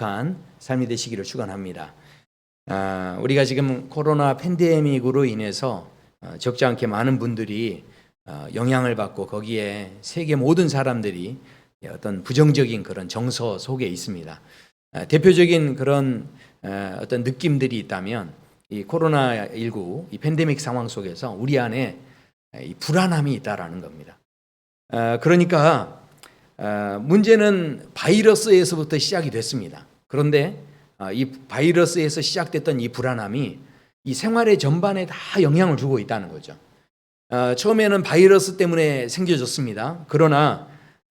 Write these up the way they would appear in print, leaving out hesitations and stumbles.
행복한 삶이 되시기를 축원합니다. 우리가 지금 코로나 팬데믹으로 인해서 적지 않게 많은 분들이 영향을 받고 거기에 세계 모든 사람들이 어떤 부정적인 그런 정서 속에 있습니다. 대표적인 그런 어떤 느낌들이 있다면 이 코로나19 이 팬데믹 상황 속에서 우리 안에 이 불안함이 있다라는 겁니다. 그러니까 문제는 바이러스에서부터 시작이 됐습니다. 그런데 이 바이러스에서 시작됐던 이 불안함이 이 생활의 전반에 다 영향을 주고 있다는 거죠. 처음에는 바이러스 때문에 생겨졌습니다. 그러나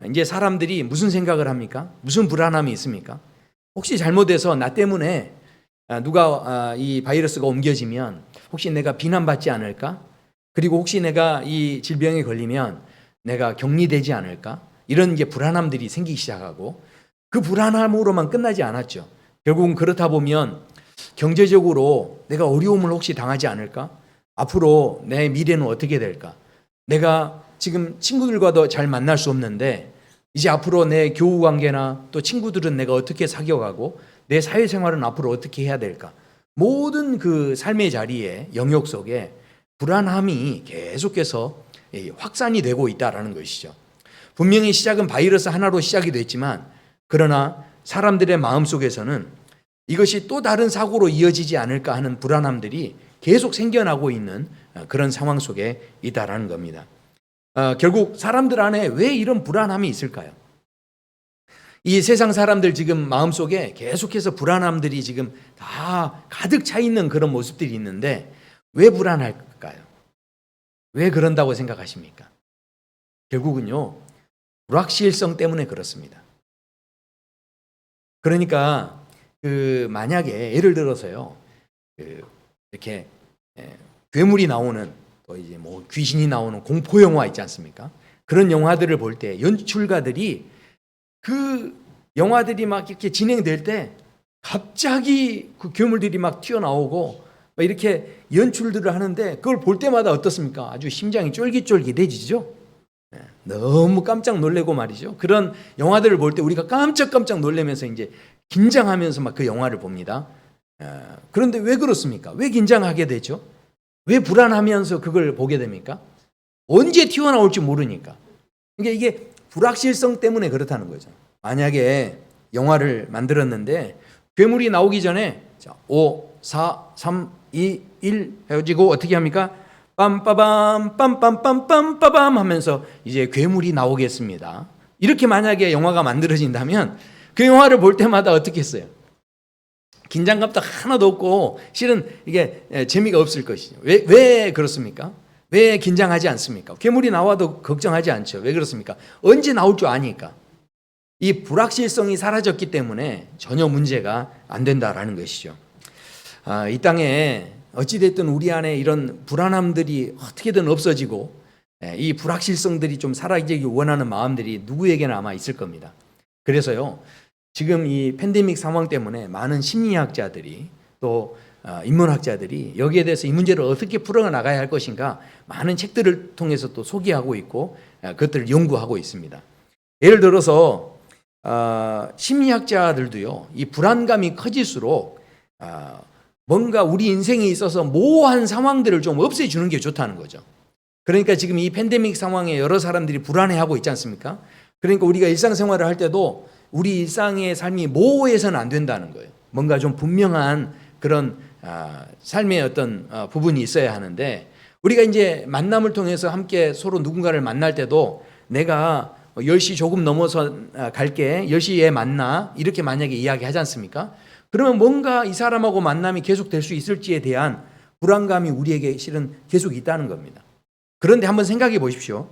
이제 사람들이 무슨 생각을 합니까? 무슨 불안함이 있습니까? 혹시 잘못해서 나 때문에 누가 이 바이러스가 옮겨지면 혹시 내가 비난받지 않을까? 그리고 혹시 내가 이 질병에 걸리면 내가 격리되지 않을까? 이런 이제 불안함들이 생기기 시작하고 그 불안함으로만 끝나지 않았죠. 결국은 그렇다 보면 경제적으로 내가 어려움을 혹시 당하지 않을까? 앞으로 내 미래는 어떻게 될까? 내가 지금 친구들과도 잘 만날 수 없는데 이제 앞으로 내 교우 관계나 또 친구들은 내가 어떻게 사귀어가고 내 사회생활은 앞으로 어떻게 해야 될까? 모든 그 삶의 자리에 영역 속에 불안함이 계속해서 확산이 되고 있다는 것이죠. 분명히 시작은 바이러스 하나로 시작이 됐지만 그러나 사람들의 마음속에서는 이것이 또 다른 사고로 이어지지 않을까 하는 불안함들이 계속 생겨나고 있는 그런 상황 속에 있다라는 겁니다. 결국 사람들 안에 왜 이런 불안함이 있을까요? 이 세상 사람들 지금 마음속에 계속해서 불안함들이 지금 다 가득 차 있는 그런 모습들이 있는데 왜 불안할까요? 왜 그런다고 생각하십니까? 결국은요, 불확실성 때문에 그렇습니다. 그러니까 만약에 예를 들어서요, 이렇게 괴물이 나오는 또 이제 뭐 귀신이 나오는 공포 영화 있지 않습니까? 그런 영화들을 볼 때 연출가들이 그 영화들이 막 이렇게 진행될 때 갑자기 그 괴물들이 막 튀어나오고 막 이렇게 연출들을 하는데 그걸 볼 때마다 어떻습니까? 아주 심장이 쫄깃쫄깃해지죠. 너무 깜짝 놀래고 말이죠. 그런 영화들을 볼 때 우리가 깜짝 놀라면서 이제 긴장하면서 막 그 영화를 봅니다. 그런데 왜 그렇습니까? 왜 긴장하게 되죠? 왜 불안하면서 그걸 보게 됩니까? 언제 튀어나올지 모르니까. 그러니까 이게 불확실성 때문에 그렇다는 거죠. 만약에 영화를 만들었는데 괴물이 나오기 전에 5, 4, 3, 2, 1 해가지고 어떻게 합니까? 빰빠밤 빰빰빰빰빠밤 하면서 이제 괴물이 나오겠습니다. 이렇게 만약에 영화가 만들어진다면 그 영화를 볼 때마다 어떻게 했어요? 긴장감도 하나도 없고 실은 이게 재미가 없을 것이죠. 왜 그렇습니까? 왜 긴장하지 않습니까? 괴물이 나와도 걱정하지 않죠. 왜 그렇습니까? 언제 나올 줄 아니까. 이 불확실성이 사라졌기 때문에 전혀 문제가 안 된다라는 것이죠. 이 땅에 어찌됐든 우리 안에 이런 불안함들이 어떻게든 없어지고 이 불확실성들이 좀 사라지기 원하는 마음들이 누구에게나 아마 있을 겁니다. 그래서요, 지금 이 팬데믹 상황 때문에 많은 심리학자들이 또 인문학자들이 여기에 대해서 이 문제를 어떻게 풀어나가야 할 것인가 많은 책들을 통해서 또 소개하고 있고 그것들을 연구하고 있습니다. 예를 들어서 심리학자들도요, 이 불안감이 커질수록 뭔가 우리 인생에 있어서 모호한 상황들을 좀 없애주는 게 좋다는 거죠. 그러니까 지금 이 팬데믹 상황에 여러 사람들이 불안해하고 있지 않습니까? 그러니까 우리가 일상생활을 할 때도 우리 일상의 삶이 모호해서는 안 된다는 거예요. 뭔가 좀 분명한 그런 삶의 어떤 부분이 있어야 하는데 우리가 이제 만남을 통해서 함께 서로 누군가를 만날 때도 내가 10시 조금 넘어서 갈게, 10시에 만나 이렇게 만약에 이야기하지 않습니까? 그러면 뭔가 이 사람하고 만남이 계속될 수 있을지에 대한 불안감이 우리에게 실은 계속 있다는 겁니다. 그런데 한번 생각해 보십시오.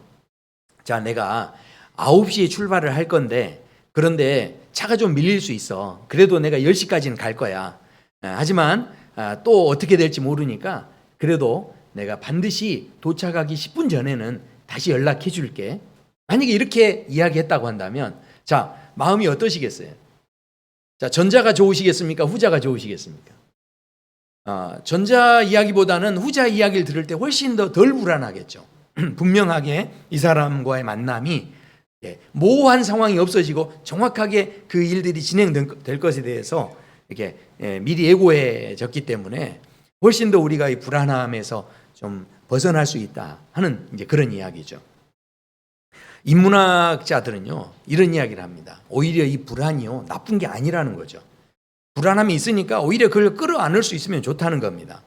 자, 내가 9시에 출발을 할 건데 그런데 차가 좀 밀릴 수 있어. 그래도 내가 10시까지는 갈 거야. 하지만 또 어떻게 될지 모르니까 그래도 내가 반드시 도착하기 10분 전에는 다시 연락해 줄게. 만약에 이렇게 이야기했다고 한다면 자, 마음이 어떠시겠어요? 자, 전자가 좋으시겠습니까? 후자가 좋으시겠습니까? 전자 이야기보다는 후자 이야기를 들을 때 훨씬 더 덜 불안하겠죠. 분명하게 이 사람과의 만남이 모호한 상황이 없어지고 정확하게 그 일들이 진행될 것에 대해서 이렇게 미리 예고해졌기 때문에 훨씬 더 우리가 이 불안함에서 좀 벗어날 수 있다 하는 이제 그런 이야기죠. 인문학자들은요 이런 이야기를 합니다. 오히려 이 불안이요 나쁜 게 아니라는 거죠. 불안함이 있으니까 오히려 그걸 끌어안을 수 있으면 좋다는 겁니다.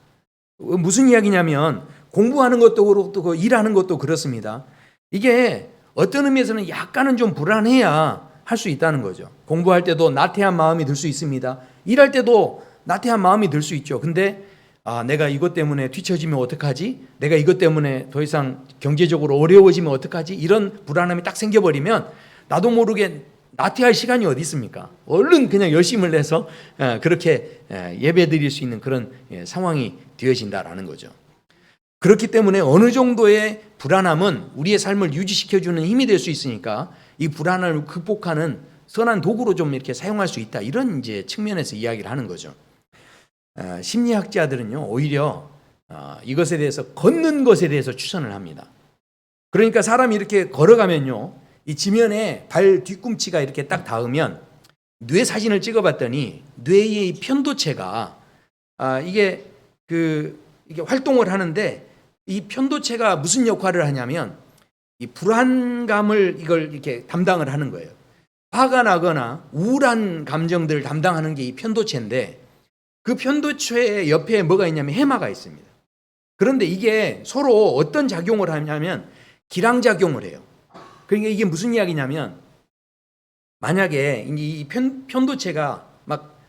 무슨 이야기냐면 공부하는 것도 그렇고 일하는 것도 그렇습니다. 이게 어떤 의미에서는 약간은 좀 불안해야 할 수 있다는 거죠. 공부할 때도 나태한 마음이 들 수 있습니다. 일할 때도 나태한 마음이 들 수 있죠. 근데 내가 이것 때문에 뒤처지면 어떡하지? 내가 이것 때문에 더 이상 경제적으로 어려워지면 어떡하지? 이런 불안함이 딱 생겨버리면 나도 모르게 나태할 시간이 어디 있습니까? 얼른 그냥 열심을 내서 그렇게 예배 드릴 수 있는 그런 상황이 되어진다라는 거죠. 그렇기 때문에 어느 정도의 불안함은 우리의 삶을 유지시켜주는 힘이 될 수 있으니까 이 불안을 극복하는 선한 도구로 좀 이렇게 사용할 수 있다. 이런 이제 측면에서 이야기를 하는 거죠. 심리학자들은요, 오히려 이것에 대해서 걷는 것에 대해서 추천을 합니다. 그러니까 사람이 이렇게 걸어가면요, 이 지면에 발 뒤꿈치가 이렇게 딱 닿으면 뇌 사진을 찍어봤더니 뇌의 이 편도체가 이게 활동을 하는데 이 편도체가 무슨 역할을 하냐면 이 불안감을 이걸 이렇게 담당을 하는 거예요. 화가 나거나 우울한 감정들을 담당하는 게 이 편도체인데 그 편도체 옆에 뭐가 있냐면 해마가 있습니다. 그런데 이게 서로 어떤 작용을 하냐면 기량작용을 해요. 그러니까 이게 무슨 이야기냐면 만약에 이 편도체가 막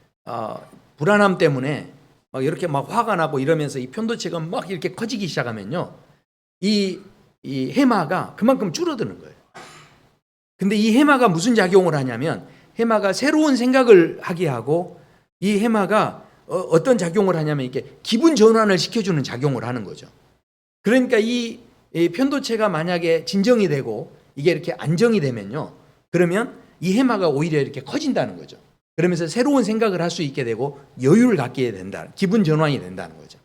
불안함 때문에 막 이렇게 막 화가 나고 이러면서 이 편도체가 막 이렇게 커지기 시작하면요, 이 해마가 그만큼 줄어드는 거예요. 근데 이 해마가 무슨 작용을 하냐면 해마가 새로운 생각을 하게 하고 이 해마가 어떤 작용을 하냐면 이게 기분 전환을 시켜주는 작용을 하는 거죠. 그러니까 이 편도체가 만약에 진정이 되고 이게 이렇게 안정이 되면요, 그러면 이 해마가 오히려 이렇게 커진다는 거죠. 그러면서 새로운 생각을 할 수 있게 되고 여유를 갖게 된다. 기분 전환이 된다는 거죠.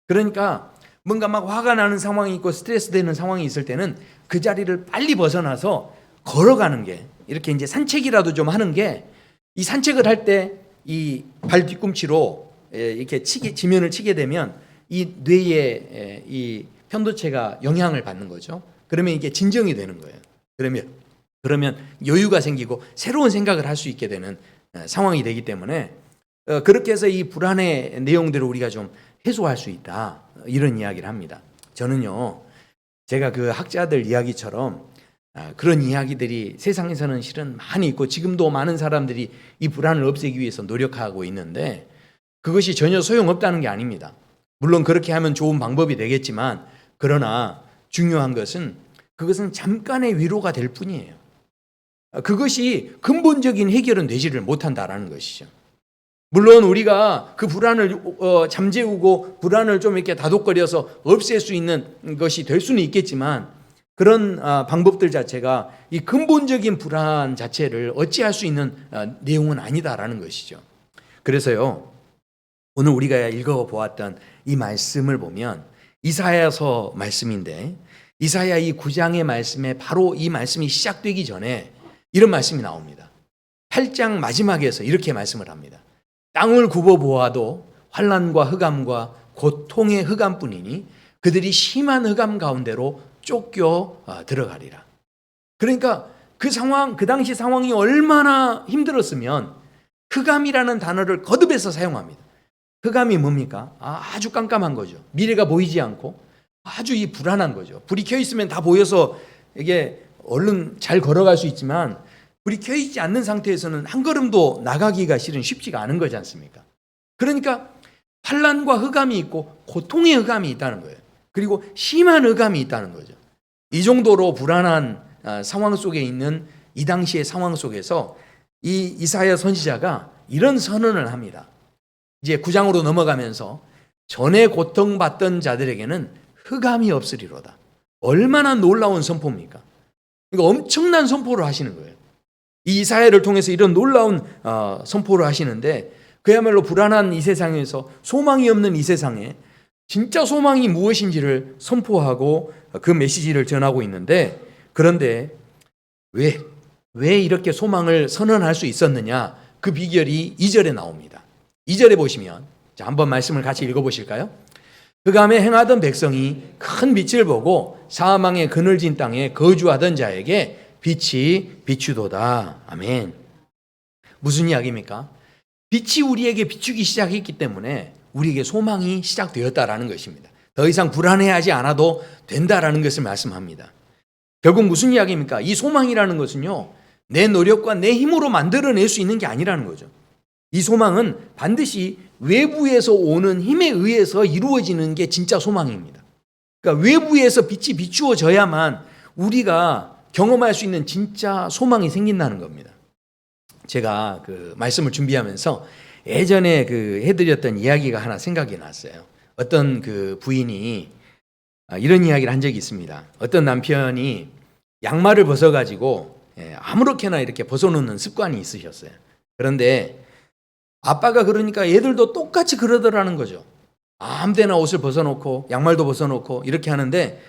그러니까 뭔가 막 화가 나는 상황이 있고 스트레스 되는 상황이 있을 때는 그 자리를 빨리 벗어나서 걸어가는 게, 이렇게 이제 산책이라도 좀 하는 게, 이 산책을 할 때 이 발 뒤꿈치로 이렇게 지면을 치게 되면 이 뇌의 이 편도체가 영향을 받는 거죠. 그러면 이게 진정이 되는 거예요. 그러면 여유가 생기고 새로운 생각을 할 수 있게 되는 상황이 되기 때문에 그렇게 해서 이 불안의 내용들을 우리가 좀 해소할 수 있다, 이런 이야기를 합니다. 저는요, 제가 그 학자들 이야기처럼 그런 이야기들이 세상에서는 실은 많이 있고 지금도 많은 사람들이 이 불안을 없애기 위해서 노력하고 있는데 그것이 전혀 소용없다는 게 아닙니다. 물론 그렇게 하면 좋은 방법이 되겠지만, 그러나 중요한 것은 그것은 잠깐의 위로가 될 뿐이에요. 그것이 근본적인 해결은 되지를 못한다라는 것이죠. 물론 우리가 그 불안을 잠재우고 불안을 좀 이렇게 다독거려서 없앨 수 있는 것이 될 수는 있겠지만 그런 방법들 자체가 이 근본적인 불안 자체를 어찌할 수 있는 내용은 아니다라는 것이죠. 그래서요, 오늘 우리가 읽어보았던 이 말씀을 보면 이사야서 말씀인데 이사야 이 9장의 말씀에 바로 이 말씀이 시작되기 전에 이런 말씀이 나옵니다. 8장 마지막에서 이렇게 말씀을 합니다. 땅을 굽어 보아도 환난과 흑암과 고통의 흑암뿐이니 그들이 심한 흑암 가운데로 쫓겨 들어가리라. 그러니까 그 상황, 그 당시 상황이 얼마나 힘들었으면 흑암이라는 단어를 거듭해서 사용합니다. 흑암이 뭡니까? 아주 깜깜한 거죠. 미래가 보이지 않고 아주 이 불안한 거죠. 불이 켜 있으면 다 보여서 이게 얼른 잘 걸어갈 수 있지만 불이 켜 있지 않는 상태에서는 한 걸음도 나가기가 실은 쉽지가 않은 거지 않습니까? 그러니까 환난과 흑암이 있고 고통의 흑암이 있다는 거예요. 그리고 심한 흑암이 있다는 거죠. 이 정도로 불안한 상황 속에 있는 이 당시의 상황 속에서 이 이사야 선지자가 이런 선언을 합니다. 이제 9장으로 넘어가면서 전에 고통받던 자들에게는 흑암이 없으리로다. 얼마나 놀라운 선포입니까? 그러니까 엄청난 선포를 하시는 거예요. 이 이사야를 통해서 이런 놀라운 선포를 하시는데 그야말로 불안한 이 세상에서 소망이 없는 이 세상에 진짜 소망이 무엇인지를 선포하고 그 메시지를 전하고 있는데, 그런데 왜 이렇게 소망을 선언할 수 있었느냐? 그 비결이 2절에 나옵니다. 2절에 보시면, 자, 한번 말씀을 같이 읽어보실까요? 그감에 행하던 백성이 큰 빛을 보고 사망의 그늘진 땅에 거주하던 자에게 빛이 비추도다. 아멘. 무슨 이야기입니까? 빛이 우리에게 비추기 시작했기 때문에 우리에게 소망이 시작되었다라는 것입니다. 더 이상 불안해하지 않아도 된다라는 것을 말씀합니다. 결국 무슨 이야기입니까? 이 소망이라는 것은요, 내 노력과 내 힘으로 만들어낼 수 있는 게 아니라는 거죠. 이 소망은 반드시 외부에서 오는 힘에 의해서 이루어지는 게 진짜 소망입니다. 그러니까 외부에서 빛이 비추어져야만 우리가 경험할 수 있는 진짜 소망이 생긴다는 겁니다. 제가 그 말씀을 준비하면서 예전에 그 해드렸던 이야기가 하나 생각이 났어요. 어떤 그 부인이 이런 이야기를 한 적이 있습니다. 어떤 남편이 양말을 벗어가지고 아무렇게나 이렇게 벗어놓는 습관이 있으셨어요. 그런데 아빠가 그러니까 애들도 똑같이 그러더라는 거죠. 아무데나 옷을 벗어놓고 양말도 벗어놓고 이렇게 하는데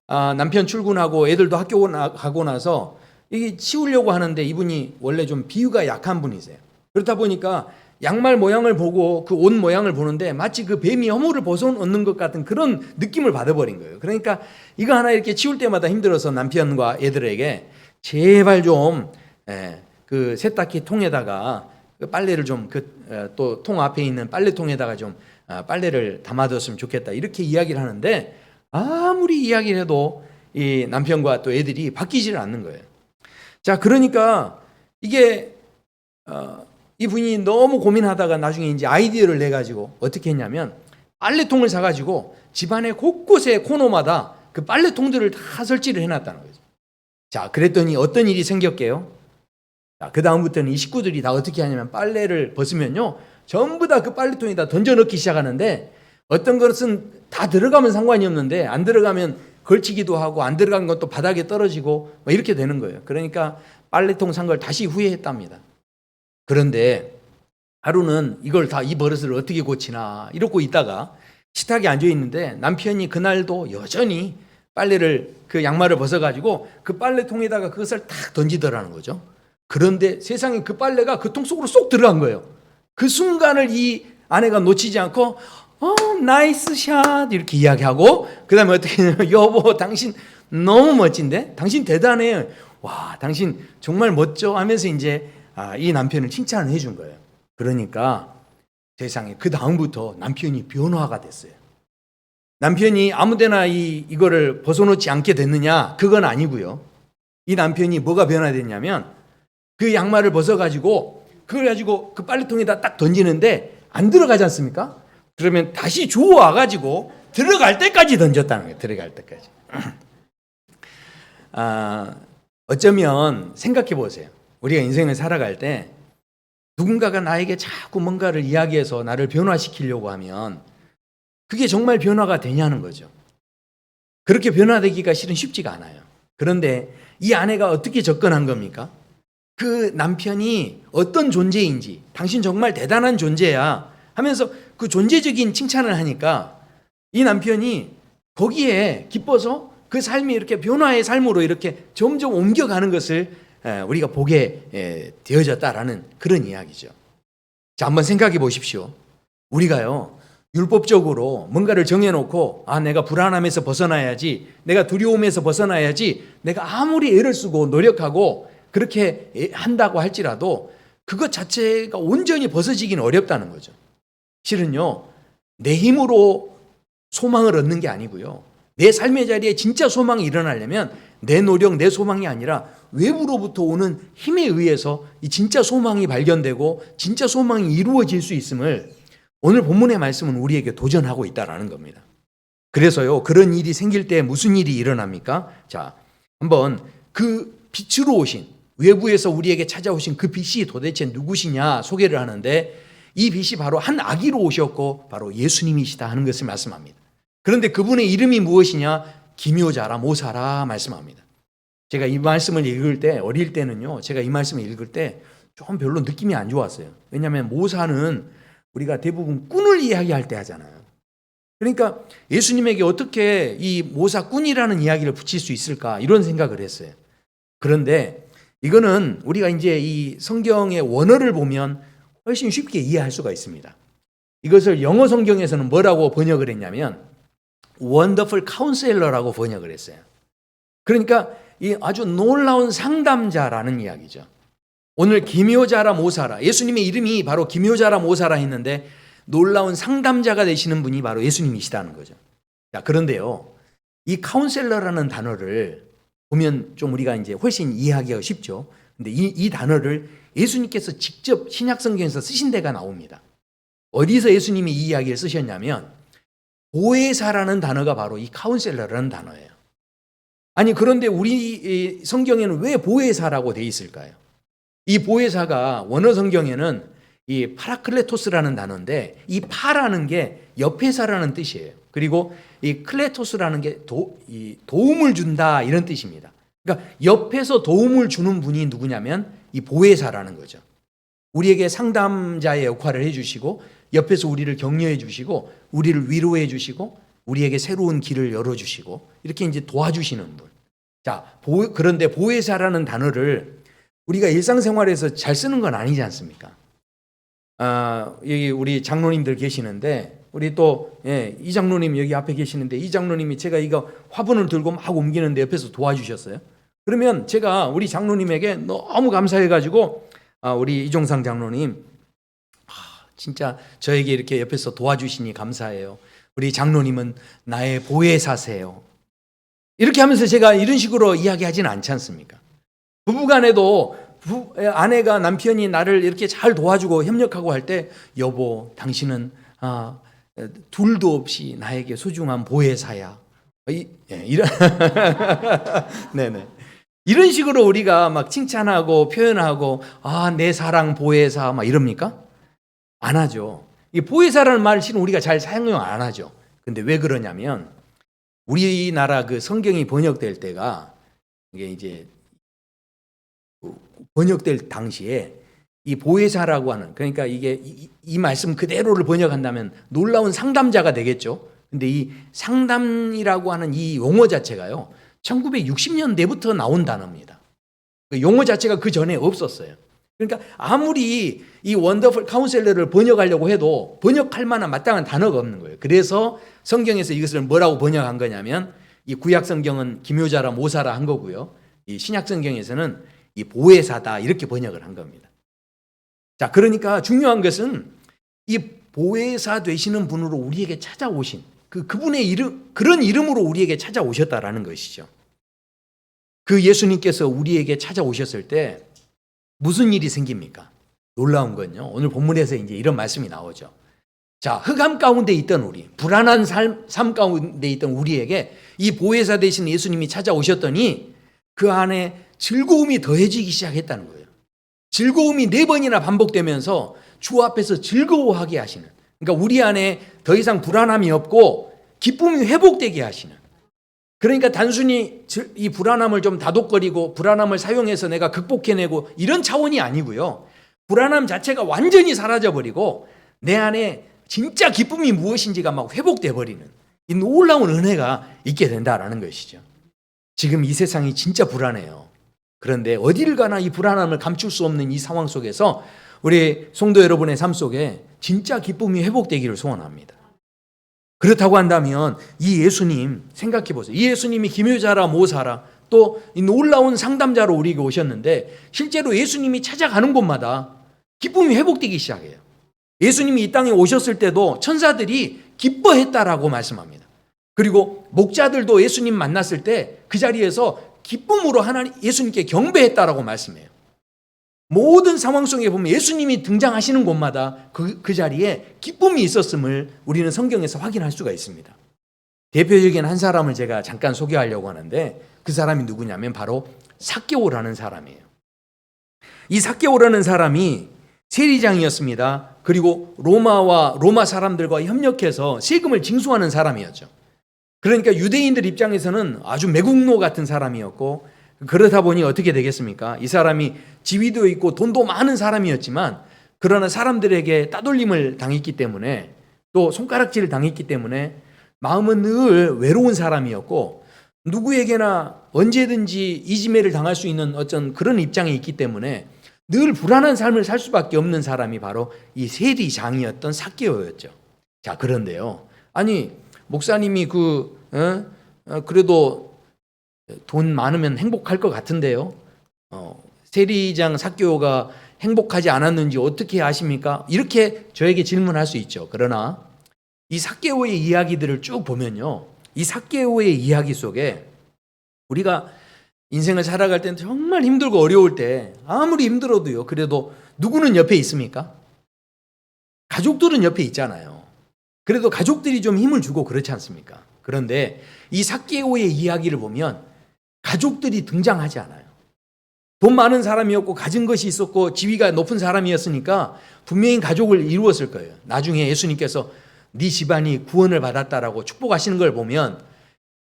남편 출근하고 애들도 학교 가고 나서 이게 치우려고 하는데 이분이 원래 좀 비위가 약한 분이세요. 그렇다 보니까 양말 모양을 보고 그 옷 모양을 보는데 마치 그 뱀이 허물을 벗어놓는 것 같은 그런 느낌을 받아버린 거예요. 그러니까 이거 하나 이렇게 치울 때마다 힘들어서 남편과 애들에게 제발 좀 그 세탁기 통에다가 그 빨래를 좀 또 통 앞에 있는 빨래통에다가 좀 빨래를 담아뒀으면 좋겠다 이렇게 이야기를 하는데 아무리 이야기를 해도 이 남편과 또 애들이 바뀌지를 않는 거예요. 자, 그러니까 이게 이 분이 너무 고민하다가 나중에 이제 아이디어를 내 가지고 어떻게 했냐면 빨래통을 사 가지고 집안의 곳곳에 코너마다 그 빨래통들을 다 설치를 해놨다는 거죠. 자, 그랬더니 어떤 일이 생겼게요? 자, 그 다음부터는 이 식구들이 다 어떻게 하냐면 빨래를 벗으면요 전부 다 그 빨래통에다 던져 넣기 시작하는데 어떤 것은 다 들어가면 상관이 없는데 안 들어가면 걸치기도 하고 안 들어간 것도 바닥에 떨어지고 뭐 이렇게 되는 거예요. 그러니까 빨래통 산 걸 다시 후회했답니다. 그런데 하루는 이걸 다 이 버릇을 어떻게 고치나 이러고 있다가 식탁에 앉아 있는데 남편이 그날도 여전히 빨래를 그 양말을 벗어가지고 그 빨래통에다가 그것을 탁 던지더라는 거죠. 그런데 세상에 그 빨래가 그 통 속으로 쏙 들어간 거예요. 그 순간을 이 아내가 놓치지 않고 나이스 샷 이렇게 이야기하고 그 다음에 어떻게 했냐면 여보 당신 너무 멋진데? 당신 대단해. 와 당신 정말 멋져 하면서 이제 이 남편을 칭찬을 해준 거예요. 그러니까 세상에 그 다음부터 남편이 변화가 됐어요. 남편이 아무데나 이거를 벗어놓지 않게 됐느냐? 그건 아니고요. 이 남편이 뭐가 변화됐냐면 그 양말을 벗어가지고 그걸 가지고 그 빨래통에다 딱 던지는데 안 들어가지 않습니까? 그러면 다시 주워와가지고 들어갈 때까지 던졌다는 거예요. 들어갈 때까지. 어쩌면 생각해 보세요. 우리가 인생을 살아갈 때 누군가가 나에게 자꾸 뭔가를 이야기해서 나를 변화시키려고 하면 그게 정말 변화가 되냐는 거죠. 그렇게 변화되기가 실은 쉽지가 않아요. 그런데 이 아내가 어떻게 접근한 겁니까? 그 남편이 어떤 존재인지 당신 정말 대단한 존재야 하면서 그 존재적인 칭찬을 하니까 이 남편이 거기에 기뻐서 그 삶이 이렇게 변화의 삶으로 이렇게 점점 옮겨가는 것을 우리가 보게 되어졌다라는 그런 이야기죠. 자, 한번 생각해 보십시오. 우리가요 율법적으로 뭔가를 정해놓고 내가 불안함에서 벗어나야지, 내가 두려움에서 벗어나야지, 내가 아무리 애를 쓰고 노력하고 그렇게 한다고 할지라도 그것 자체가 온전히 벗어지기는 어렵다는 거죠. 실은요 내 힘으로 소망을 얻는 게 아니고요, 내 삶의 자리에 진짜 소망이 일어나려면 내 노력, 내 소망이 아니라 외부로부터 오는 힘에 의해서 이 진짜 소망이 발견되고 진짜 소망이 이루어질 수 있음을 오늘 본문의 말씀은 우리에게 도전하고 있다는 겁니다. 그래서요 그런 일이 생길 때 무슨 일이 일어납니까? 자, 한번 그 빛으로 오신, 외부에서 우리에게 찾아오신 그 빛이 도대체 누구시냐 소개를 하는데 이 빛이 바로 한 아기로 오셨고 바로 예수님이시다 하는 것을 말씀합니다. 그런데 그분의 이름이 무엇이냐? 기묘자라 모사라 말씀합니다. 제가 이 말씀을 읽을 때 어릴 때는요 제가 이 말씀을 읽을 때 좀 별로 느낌이 안 좋았어요. 왜냐하면 모사는 우리가 대부분 꾼을 이야기할 때 하잖아요. 그러니까 예수님에게 어떻게 이 모사꾼이라는 이야기를 붙일 수 있을까 이런 생각을 했어요. 그런데 이거는 우리가 이제 이 성경의 원어를 보면 훨씬 쉽게 이해할 수가 있습니다. 이것을 영어 성경에서는 뭐라고 번역을 했냐면 Wonderful Counselor라고 번역을 했어요. 그러니까 이 아주 놀라운 상담자라는 이야기죠. 오늘 기묘자라 모사라, 예수님의 이름이 바로 기묘자라 모사라 했는데 놀라운 상담자가 되시는 분이 바로 예수님이시다는 거죠. 자, 그런데요, 이 카운셀러라는 단어를 보면 좀 우리가 이제 훨씬 이해하기가 쉽죠. 근데 이 단어를 예수님께서 직접 신약 성경에서 쓰신 데가 나옵니다. 어디서 예수님이 이 이야기를 쓰셨냐면 보혜사라는 단어가 바로 이 카운셀러라는 단어예요. 아니, 그런데 우리 성경에는 왜 보혜사라고 돼 있을까요? 이 보혜사가 원어 성경에는 이 파라클레토스라는 단어인데 이 파라는 게 옆에사라는 뜻이에요. 그리고 이 클레토스라는 게 도움을 준다 이런 뜻입니다. 그러니까 옆에서 도움을 주는 분이 누구냐면 이 보혜사라는 거죠. 우리에게 상담자의 역할을 해주시고 옆에서 우리를 격려해 주시고 우리를 위로해 주시고 우리에게 새로운 길을 열어주시고 이렇게 이제 도와주시는 분. 자, 그런데 보혜사라는 단어를 우리가 일상생활에서 잘 쓰는 건 아니지 않습니까? 여기 우리 장로님들 계시는데 우리 또 이 장로님 여기 앞에 계시는데 이 장로님이 제가 이거 화분을 들고 막 옮기는데 옆에서 도와주셨어요. 그러면 제가 우리 장로님에게 너무 감사해가지고 우리 이종상 장로님 진짜 저에게 이렇게 옆에서 도와주시니 감사해요. 우리 장로님은 나의 보혜사세요. 이렇게 하면서 제가 이런 식으로 이야기하지는 않지 않습니까? 부부간에도 아내가 남편이 나를 이렇게 잘 도와주고 협력하고 할 때 여보 당신은 둘도 없이 나에게 소중한 보혜사야. 이런 네네. 이런 식으로 우리가 막 칭찬하고 표현하고 내 사랑 보혜사 막 이럽니까? 안 하죠. 이 보혜사라는 말을 실은 우리가 잘 사용 안 하죠. 근데 왜 그러냐면 우리나라 그 성경이 번역될 때가 이게 이제 번역될 당시에 이 보혜사라고 하는, 그러니까 이게 이 말씀 그대로를 번역한다면 놀라운 상담자가 되겠죠. 근데 이 상담이라고 하는 이 용어 자체가요 1960년대부터 나온 단어입니다. 그 용어 자체가 그 전에 없었어요. 그러니까 아무리 이 원더풀 카운셀러를 번역하려고 해도 번역할 만한 마땅한 단어가 없는 거예요. 그래서 성경에서 이것을 뭐라고 번역한 거냐면 이 구약 성경은 기묘자라 모사라 한 거고요. 이 신약 성경에서는 이 보혜사다 이렇게 번역을 한 겁니다. 자, 그러니까 중요한 것은 이 보혜사 되시는 분으로 우리에게 찾아오신 그분의 이름, 그런 이름으로 우리에게 찾아오셨다라는 것이죠. 그 예수님께서 우리에게 찾아오셨을 때 무슨 일이 생깁니까? 놀라운 건요. 오늘 본문에서 이제 이런 말씀이 나오죠. 자, 흑암 가운데 있던 우리, 불안한 삶 가운데 있던 우리에게 이 보혜사 되신 예수님이 찾아오셨더니 그 안에 즐거움이 더해지기 시작했다는 거예요. 즐거움이 4번이나 반복되면서 주 앞에서 즐거워하게 하시는, 그러니까 우리 안에 더 이상 불안함이 없고 기쁨이 회복되게 하시는, 그러니까 단순히 이 불안함을 좀 다독거리고 불안함을 사용해서 내가 극복해내고 이런 차원이 아니고요. 불안함 자체가 완전히 사라져버리고 내 안에 진짜 기쁨이 무엇인지가 막 회복돼 버리는 이 놀라운 은혜가 있게 된다라는 것이죠. 지금 이 세상이 진짜 불안해요. 그런데 어디를 가나 이 불안함을 감출 수 없는 이 상황 속에서 우리 성도 여러분의 삶 속에 진짜 기쁨이 회복되기를 소원합니다. 그렇다고 한다면 이 예수님 생각해 보세요. 이 예수님이 기묘자라 모사라 또 이 놀라운 상담자로 우리에게 오셨는데 실제로 예수님이 찾아가는 곳마다 기쁨이 회복되기 시작해요. 예수님이 이 땅에 오셨을 때도 천사들이 기뻐했다라고 말씀합니다. 그리고 목자들도 예수님 만났을 때 그 자리에서 기쁨으로 하나님 예수님께 경배했다라고 말씀해요. 모든 상황 속에 보면 예수님이 등장하시는 곳마다 그 자리에 기쁨이 있었음을 우리는 성경에서 확인할 수가 있습니다. 대표적인 한 사람을 제가 잠깐 소개하려고 하는데 그 사람이 누구냐면 바로 삭개오라는 사람이에요. 이 삭개오라는 사람이 세리장이었습니다. 그리고 로마 사람들과 협력해서 세금을 징수하는 사람이었죠. 그러니까 유대인들 입장에서는 아주 매국노 같은 사람이었고, 그러다 보니 어떻게 되겠습니까? 이 사람이 지위도 있고 돈도 많은 사람이었지만 그러나 사람들에게 따돌림을 당했기 때문에 또 손가락질을 당했기 때문에 마음은 늘 외로운 사람이었고 누구에게나 언제든지 이지매를 당할 수 있는 어떤 그런 입장에 있기 때문에 늘 불안한 삶을 살 수밖에 없는 사람이 바로 이 세리장이었던 삭개오였죠. 자, 그런데요. 아니, 목사님이 그래도 돈 많으면 행복할 것 같은데요. 세리장 삭개오가 행복하지 않았는지 어떻게 아십니까? 이렇게 저에게 질문할 수 있죠. 그러나 이 삭개오의 이야기들을 쭉 보면요. 이 삭개오의 이야기 속에 우리가 인생을 살아갈 때는 정말 힘들고 어려울 때 아무리 힘들어도요. 그래도 누구는 옆에 있습니까? 가족들은 옆에 있잖아요. 그래도 가족들이 좀 힘을 주고 그렇지 않습니까? 그런데 이 삭개오의 이야기를 보면 가족들이 등장하지 않아요. 돈 많은 사람이었고 가진 것이 있었고 지위가 높은 사람이었으니까 분명히 가족을 이루었을 거예요. 나중에 예수님께서 네 집안이 구원을 받았다라고 축복하시는 걸 보면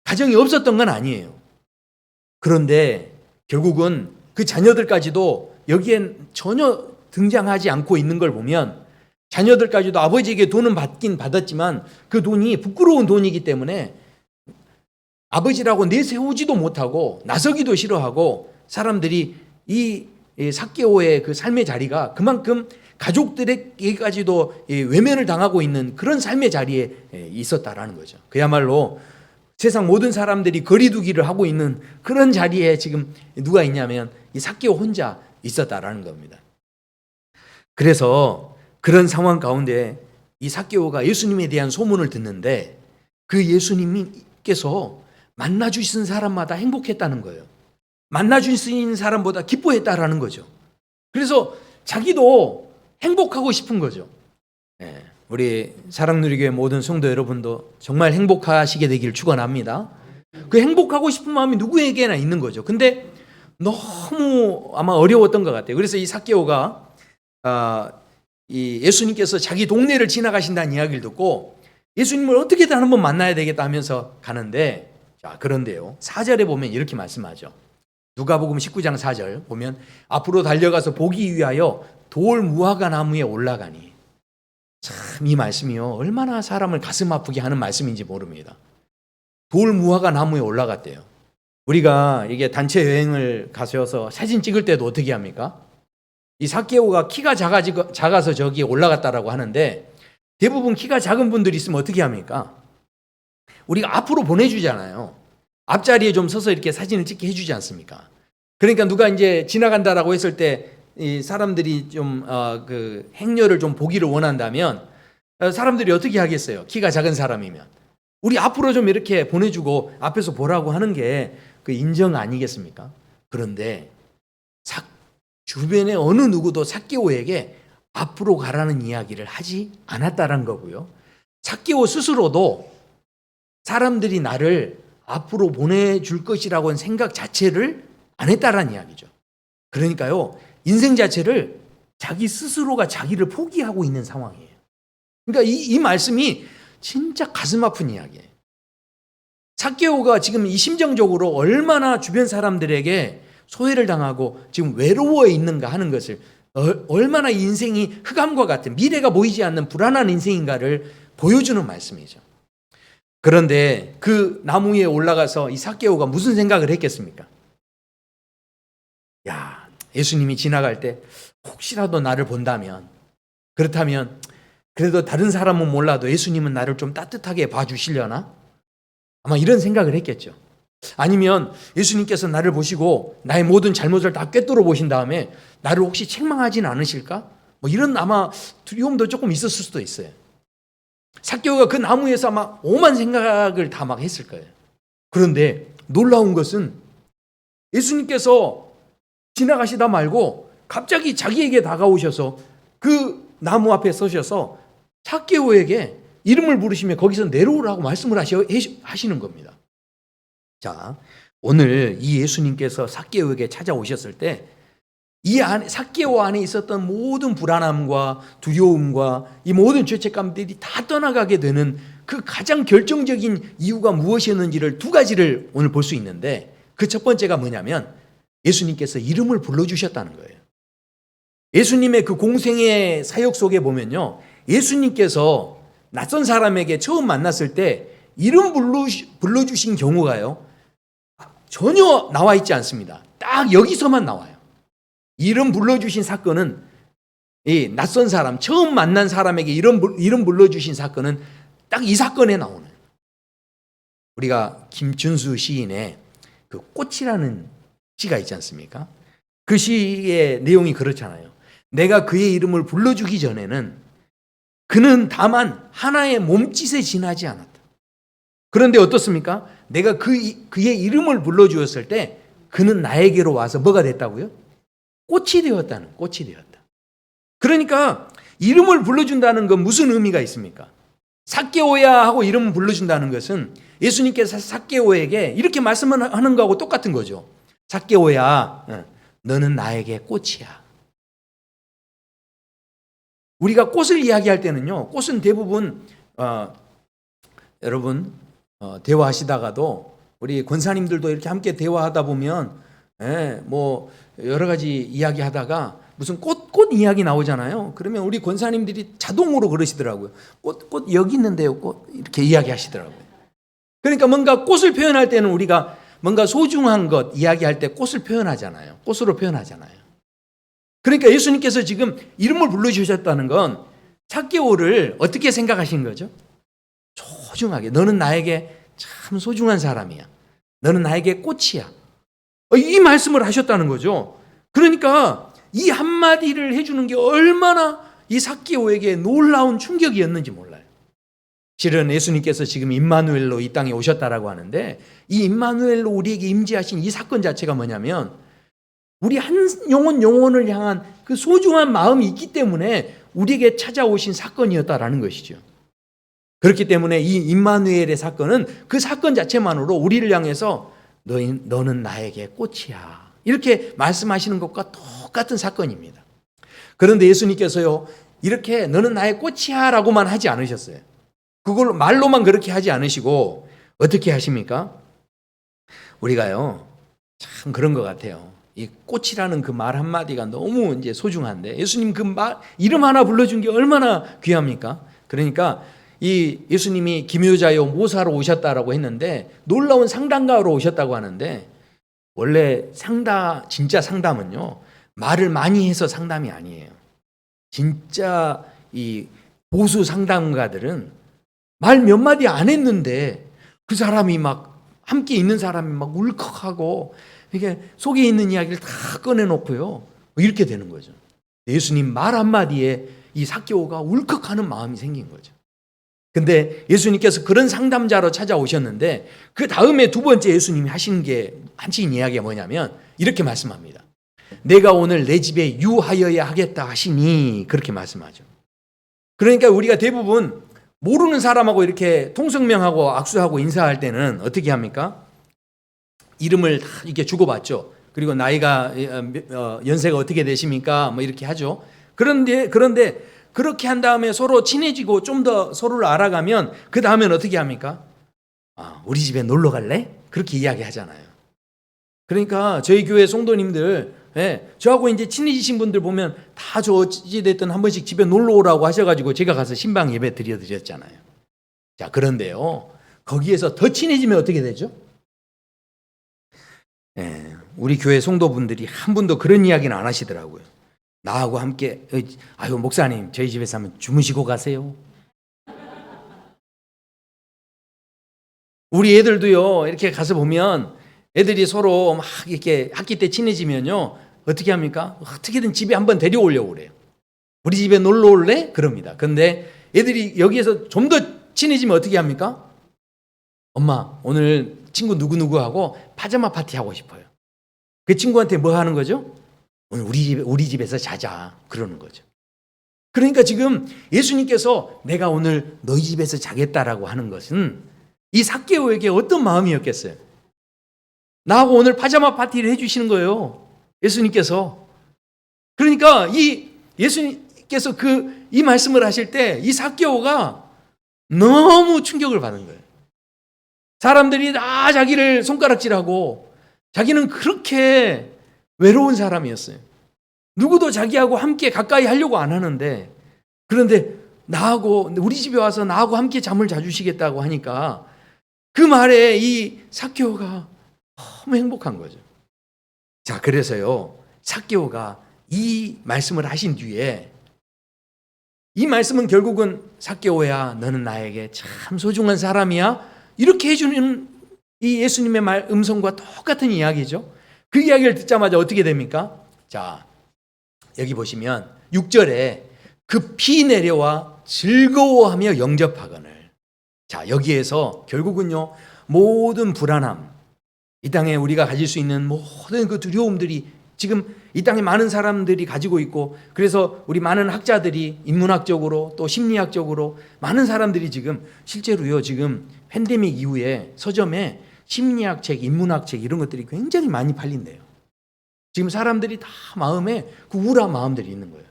가정이 없었던 건 아니에요. 그런데 결국은 그 자녀들까지도 여기엔 전혀 등장하지 않고 있는 걸 보면 자녀들까지도 아버지에게 돈은 받긴 받았지만 그 돈이 부끄러운 돈이기 때문에 아버지라고 내세우지도 못하고 나서기도 싫어하고 사람들이 이 삭개오의 그 삶의 자리가 그만큼 가족들에게까지도 외면을 당하고 있는 그런 삶의 자리에 있었다라는 거죠. 그야말로 세상 모든 사람들이 거리두기를 하고 있는 그런 자리에 지금 누가 있냐면 이 삭개오 혼자 있었다라는 겁니다. 그래서 그런 상황 가운데 이 삭개오가 예수님에 대한 소문을 듣는데 그 예수님께서 만나주신 사람마다 행복했다는 거예요. 만나주신 사람보다 기뻐했다라는 거죠. 그래서 자기도 행복하고 싶은 거죠. 우리 사랑누리교회 모든 성도 여러분도 정말 행복하시게 되기를 축원합니다. 그 행복하고 싶은 마음이 누구에게나 있는 거죠. 근데 너무 아마 어려웠던 것 같아요. 그래서 이 삭개오가 이 예수님께서 자기 동네를 지나가신다는 이야기를 듣고 예수님을 어떻게든 한번 만나야 되겠다 하면서 가는데, 자, 그런데요. 4절에 보면 이렇게 말씀하죠. 누가복음 19장 4절 보면 앞으로 달려가서 보기 위하여 돌 무화과 나무에 올라가니, 참 이 말씀이요 얼마나 사람을 가슴 아프게 하는 말씀인지 모릅니다. 돌 무화과 나무에 올라갔대요. 우리가 이게 단체 여행을 가셔서 사진 찍을 때도 어떻게 합니까? 이 삭개오가 키가 작아서 저기에 올라갔다라고 하는데 대부분 키가 작은 분들이 있으면 어떻게 합니까? 우리가 앞으로 보내주잖아요. 앞자리에 좀 서서 이렇게 사진을 찍게 해주지 않습니까? 그러니까 누가 이제 지나간다라고 했을 때 이 사람들이 좀 그 행렬을 좀 보기를 원한다면 사람들이 어떻게 하겠어요? 키가 작은 사람이면 우리 앞으로 좀 이렇게 보내주고 앞에서 보라고 하는 게 그 인정 아니겠습니까? 그런데 주변에 어느 누구도 삭개오에게 앞으로 가라는 이야기를 하지 않았다는 거고요. 삭개오 스스로도 사람들이 나를 앞으로 보내줄 것이라고는 생각 자체를 안 했다라는 이야기죠. 그러니까요, 인생 자체를 자기 스스로가 자기를 포기하고 있는 상황이에요. 그러니까 이 말씀이 진짜 가슴 아픈 이야기예요. 삭개오가 지금 이 심정적으로 얼마나 주변 사람들에게 소외를 당하고 지금 외로워 있는가 하는 것을, 얼마나 인생이 흑암과 같은 미래가 보이지 않는 불안한 인생인가를 보여주는 말씀이죠. 그런데 그 나무 위에 올라가서 이 삭개오가 무슨 생각을 했겠습니까? 야, 예수님이 지나갈 때 혹시라도 나를 본다면, 그렇다면 그래도 다른 사람은 몰라도 예수님은 나를 좀 따뜻하게 봐주시려나? 아마 이런 생각을 했겠죠. 아니면 예수님께서 나를 보시고 나의 모든 잘못을 다 꿰뚫어 보신 다음에 나를 혹시 책망하지는 않으실까? 뭐 이런 아마 두려움도 조금 있었을 수도 있어요. 삭개오가 그 나무에서 아마 오만 생각을 다 막 했을 거예요. 그런데 놀라운 것은 예수님께서 지나가시다 말고 갑자기 자기에게 다가오셔서 그 나무 앞에 서셔서 삭개오에게 이름을 부르시며 거기서 내려오라고 말씀을 하시는 겁니다. 자, 오늘 이 예수님께서 삭개오에게 찾아오셨을 때 이 삭개오 안에 있었던 모든 불안함과 두려움과 이 모든 죄책감들이 다 떠나가게 되는 그 가장 결정적인 이유가 무엇이었는지를 두 가지를 오늘 볼 수 있는데, 그 첫 번째가 뭐냐면 예수님께서 이름을 불러주셨다는 거예요. 예수님의 그 공생의 사역 속에 보면요, 예수님께서 낯선 사람에게 처음 만났을 때 이름 불러주신 경우가요, 전혀 나와 있지 않습니다. 딱 여기서만 나와요. 이름 불러주신 사건은 이 낯선 사람, 처음 만난 사람에게 이름 불러주신 사건은 딱 이 사건에 나오는. 우리가 김춘수 시인의 그 꽃이라는 시가 있지 않습니까? 그 시의 내용이 그렇잖아요. 내가 그의 이름을 불러주기 전에는 그는 다만 하나의 몸짓에 지나지 않았다. 그런데 어떻습니까? 내가 그의 이름을 불러주었을 때 그는 나에게로 와서 뭐가 됐다고요? 꽃이 되었다는, 꽃이 되었다. 그러니까 이름을 불러준다는 건 무슨 의미가 있습니까? 삭개오야 하고 이름을 불러준다는 것은 예수님께서 삭개오에게 이렇게 말씀을 하는 거하고 똑같은 거죠. 삭개오야, 너는 나에게 꽃이야. 우리가 꽃을 이야기할 때는요, 꽃은 대부분 여러분 대화하시다가도 우리 권사님들도 이렇게 함께 대화하다 보면 뭐 여러 가지 이야기하다가 무슨 꽃 이야기 나오잖아요. 그러면 우리 권사님들이 자동으로 그러시더라고요. 꽃 여기 있는데요. 꽃 이렇게 이야기하시더라고요. 그러니까 뭔가 꽃을 표현할 때는 우리가 뭔가 소중한 것 이야기할 때 꽃을 표현하잖아요. 꽃으로 표현하잖아요. 그러니까 예수님께서 지금 이름을 불러주셨다는 건 삭개오를 어떻게 생각하신 거죠? 소중하게. 너는 나에게 참 소중한 사람이야. 너는 나에게 꽃이야. 이 말씀을 하셨다는 거죠. 그러니까 이 한마디를 해주는 게 얼마나 이 삭개오에게 놀라운 충격이었는지 몰라요. 실은 예수님께서 지금 임마누엘로 이 땅에 오셨다라고 하는데 이 임마누엘로 우리에게 임재하신 이 사건 자체가 뭐냐면 우리 한 영혼을 향한 그 소중한 마음이 있기 때문에 우리에게 찾아오신 사건이었다라는 것이죠. 그렇기 때문에 이 임마누엘의 사건은 그 사건 자체만으로 우리를 향해서 너는 나에게 꽃이야. 이렇게 말씀하시는 것과 똑같은 사건입니다. 그런데 예수님께서요, 이렇게 너는 나의 꽃이야 라고만 하지 않으셨어요. 그걸 말로만 그렇게 하지 않으시고 어떻게 하십니까? 우리가요, 참 그런 것 같아요. 이 꽃이라는 그 말 한마디가 너무 이제 소중한데 예수님 그 이름 하나 불러준 게 얼마나 귀합니까? 그러니까 이 예수님이 기묘자요 모사로 오셨다라고 했는데 놀라운 상담가로 오셨다고 하는데 원래 진짜 상담은요 말을 많이 해서 상담이 아니에요. 진짜 이 보수 상담가들은 말 몇 마디 안 했는데 그 사람이 막 함께 있는 사람이 막 울컥하고 이게 속에 있는 이야기를 다 꺼내놓고요 이렇게 되는 거죠. 예수님 말 한마디에 이 삭개오가 울컥하는 마음이 생긴 거죠. 근데 예수님께서 그런 상담자로 찾아오셨는데 그 다음에 두 번째 예수님이 하신 이야기가 뭐냐면 이렇게 말씀합니다. 내가 오늘 내 집에 유하여야 하겠다 하시니 그렇게 말씀하죠. 그러니까 우리가 대부분 모르는 사람하고 이렇게 통성명하고 악수하고 인사할 때는 어떻게 합니까? 이름을 다 이렇게 주고받죠. 그리고 나이가 연세가 어떻게 되십니까? 뭐 이렇게 하죠. 그런데 그렇게 한 다음에 서로 친해지고 좀 더 서로를 알아가면 그 다음엔 어떻게 합니까? 우리 집에 놀러 갈래? 그렇게 이야기하잖아요. 그러니까 저희 교회 성도님들 저하고 이제 친해지신 분들 보면 다 저 어찌됐든 한 번씩 집에 놀러 오라고 하셔가지고 제가 가서 신방 예배 드렸잖아요. 자, 그런데요 거기에서 더 친해지면 어떻게 되죠? 우리 교회 성도분들이 한 분도 그런 이야기는 안 하시더라고요. 나하고 함께 아유 목사님 저희 집에서 한번 주무시고 가세요. 우리 애들도요 이렇게 가서 보면 애들이 서로 막 이렇게 학기 때 친해지면요 어떻게 합니까? 어떻게든 집에 한번 데려오려고 그래요. 우리 집에 놀러 올래? 그럽니다. 근데 애들이 여기에서 좀 더 친해지면 어떻게 합니까? 엄마 오늘 친구 누구누구하고 파자마 파티 하고 싶어요. 그 친구한테 뭐 하는 거죠? 오늘 우리 집에서 자자 그러는 거죠. 그러니까 지금 예수님께서 내가 오늘 너희 집에서 자겠다라고 하는 것은 이 삭개오에게 어떤 마음이었겠어요? 나하고 오늘 파자마 파티를 해주시는 거예요. 예수님께서. 그러니까 이 예수님께서 이 말씀을 하실 때 이 삭개오가 너무 충격을 받은 거예요. 사람들이 다 자기를 손가락질하고 자기는 그렇게 외로운 사람이었어요. 누구도 자기하고 함께 가까이 하려고 안 하는데 그런데 우리 집에 와서 나하고 함께 잠을 자주시겠다고 하니까 그 말에 이 삭개오가 너무 행복한 거죠. 자, 그래서요, 삭개오가 이 말씀을 하신 뒤에, 이 말씀은 결국은 삭개오야, 너는 나에게 참 소중한 사람이야, 이렇게 해주는 이 예수님의 음성과 똑같은 이야기죠. 그 이야기를 듣자마자 어떻게 됩니까? 자, 여기 보시면 6절에 급히 내려와 즐거워하며 영접하거늘. 자, 여기에서 결국은요, 모든 불안함, 이 땅에 우리가 가질 수 있는 모든 그 두려움들이 지금 이 땅에 많은 사람들이 가지고 있고, 그래서 우리 많은 학자들이 인문학적으로 또 심리학적으로 많은 사람들이 지금 실제로요, 지금 팬데믹 이후에 서점에 심리학 책, 인문학 책 이런 것들이 굉장히 많이 팔린대요. 지금 사람들이 다 마음에 그 우울한 마음들이 있는 거예요.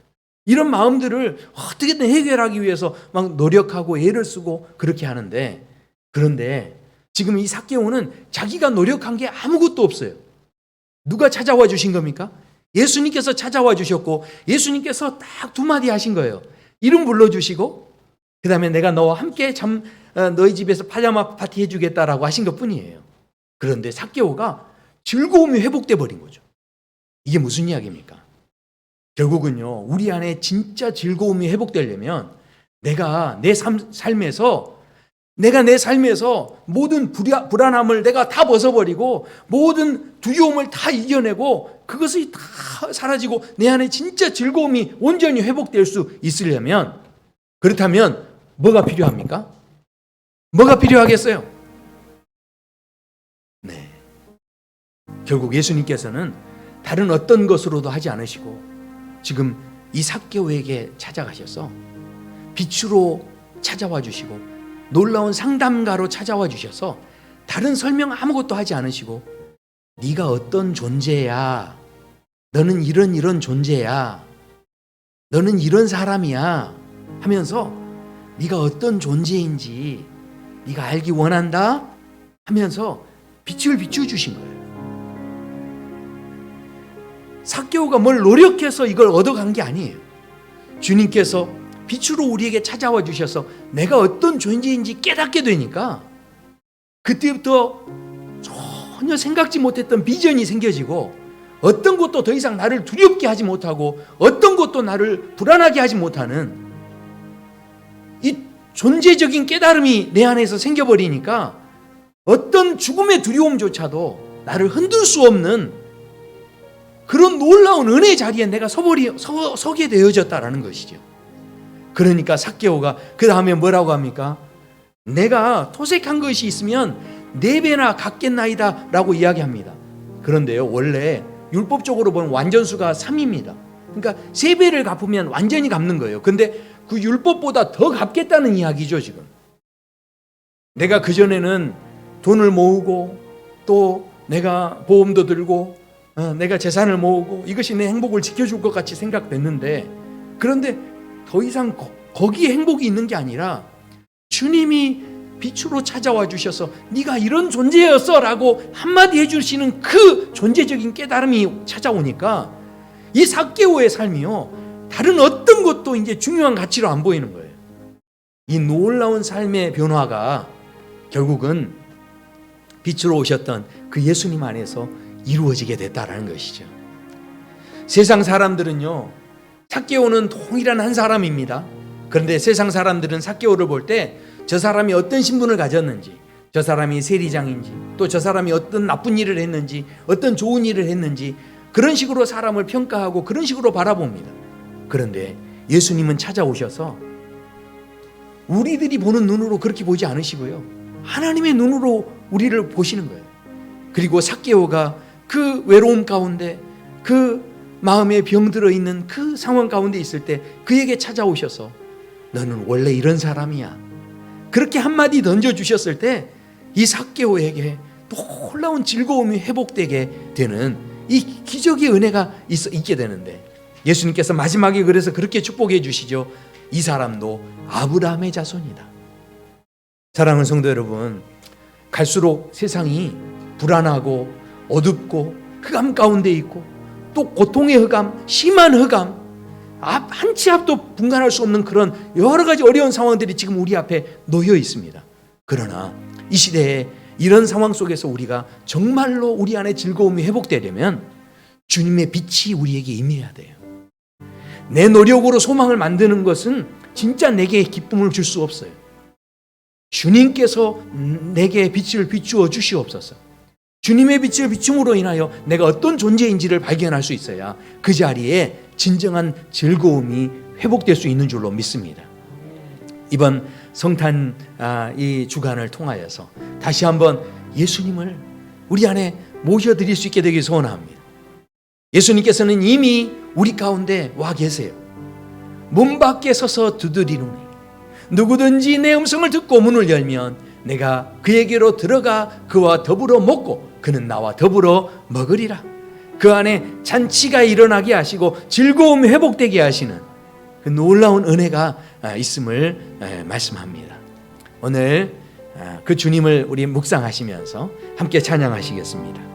이런 마음들을 어떻게든 해결하기 위해서 막 노력하고 애를 쓰고 그렇게 하는데, 그런데 지금 이 삭개오는 자기가 노력한 게 아무것도 없어요. 누가 찾아와 주신 겁니까? 예수님께서 찾아와 주셨고, 예수님께서 딱 두 마디 하신 거예요. 이름 불러주시고, 그 다음에 내가 너와 함께 너희 집에서 파자마 파티 해주겠다라고 하신 것 뿐이에요. 그런데 삭개오가 즐거움이 회복돼 버린 거죠. 이게 무슨 이야기입니까? 결국은요, 우리 안에 진짜 즐거움이 회복되려면 내가 내 삶에서 모든 불안함을 내가 다 벗어버리고 모든 두려움을 다 이겨내고 그것이 다 사라지고 내 안에 진짜 즐거움이 온전히 회복될 수 있으려면, 그렇다면 뭐가 필요합니까? 뭐가 필요하겠어요? 네. 결국 예수님께서는 다른 어떤 것으로도 하지 않으시고 지금 이 삭개오에게 찾아가셔서 빛으로 찾아와 주시고 놀라운 상담가로 찾아와 주셔서 다른 설명 아무것도 하지 않으시고, 네가 어떤 존재야, 너는 이런 존재야, 너는 이런 사람이야 하면서 네가 어떤 존재인지 네가 알기 원한다 하면서 빛을 비춰주신 거예요. 삭개오가 뭘 노력해서 이걸 얻어간 게 아니에요. 주님께서 빛으로 우리에게 찾아와 주셔서 내가 어떤 존재인지 깨닫게 되니까 그때부터 전혀 생각지 못했던 비전이 생겨지고, 어떤 것도 더 이상 나를 두렵게 하지 못하고 어떤 것도 나를 불안하게 하지 못하는 이 존재적인 깨달음이 내 안에서 생겨버리니까 어떤 죽음의 두려움조차도 나를 흔들 수 없는 그런 놀라운 은혜의 자리에 내가 서게 되어졌다라는 것이죠. 그러니까 삭개오가 그 다음에 뭐라고 합니까? 내가 토색한 것이 있으면 4배나 갚겠나이다 라고 이야기합니다. 그런데요, 원래 율법적으로 보면 완전수가 3입니다. 그러니까 3배를 갚으면 완전히 갚는 거예요. 근데 그 율법보다 더 갚겠다는 이야기죠. 지금 내가 그전에는 돈을 모으고 또 내가 보험도 들고 내가 재산을 모으고 이것이 내 행복을 지켜줄 것 같이 생각됐는데, 그런데 더 이상 거기에 행복이 있는 게 아니라 주님이 빛으로 찾아와 주셔서 네가 이런 존재였어 라고 한마디 해주시는 그 존재적인 깨달음이 찾아오니까 이 삭개오의 삶이요, 다른 어떤 것도 이제 중요한 가치로 안 보이는 거예요. 이 놀라운 삶의 변화가 결국은 빛으로 오셨던 그 예수님 안에서 이루어지게 됐다라는 것이죠. 세상 사람들은요, 삭개오는 동일한 한 사람입니다. 그런데 세상 사람들은 삭개오를 볼 때 저 사람이 어떤 신분을 가졌는지, 저 사람이 세리장인지, 또 저 사람이 어떤 나쁜 일을 했는지, 어떤 좋은 일을 했는지, 그런 식으로 사람을 평가하고 그런 식으로 바라봅니다. 그런데 예수님은 찾아오셔서 우리들이 보는 눈으로 그렇게 보지 않으시고요, 하나님의 눈으로 우리를 보시는 거예요. 그리고 삭개오가 그 외로움 가운데, 그 마음에 병들어 있는 그 상황 가운데 있을 때 그에게 찾아오셔서 너는 원래 이런 사람이야, 그렇게 한마디 던져주셨을 때 이 삭개오에게 놀라운 즐거움이 회복되게 되는 이 기적의 은혜가 있게 되는데, 예수님께서 마지막에 그래서 그렇게 축복해 주시죠. 이 사람도 아브라함의 자손이다. 사랑하는 성도 여러분, 갈수록 세상이 불안하고 어둡고 흑암 가운데 있고 또 고통의 흑암, 심한 흑암, 한 치 앞도 분간할 수 없는 그런 여러 가지 어려운 상황들이 지금 우리 앞에 놓여 있습니다. 그러나 이 시대에 이런 상황 속에서 우리가 정말로 우리 안에 즐거움이 회복되려면 주님의 빛이 우리에게 임해야 돼요. 내 노력으로 소망을 만드는 것은 진짜 내게 기쁨을 줄 수 없어요. 주님께서 내게 빛을 비추어 주시옵소서. 주님의 빛을 비춤으로 인하여 내가 어떤 존재인지를 발견할 수 있어야 그 자리에 진정한 즐거움이 회복될 수 있는 줄로 믿습니다. 이번 성탄 이 주간을 통하여서 다시 한번 예수님을 우리 안에 모셔드릴 수 있게 되길 소원합니다. 예수님께서는 이미 우리 가운데 와 계세요. 문 밖에 서서 두드리노니 누구든지 내 음성을 듣고 문을 열면 내가 그에게로 들어가 그와 더불어 먹고 그는 나와 더불어 먹으리라. 그 안에 잔치가 일어나게 하시고 즐거움이 회복되게 하시는 그 놀라운 은혜가 있음을 말씀합니다. 오늘 그 주님을 우리 묵상하시면서 함께 찬양하시겠습니다.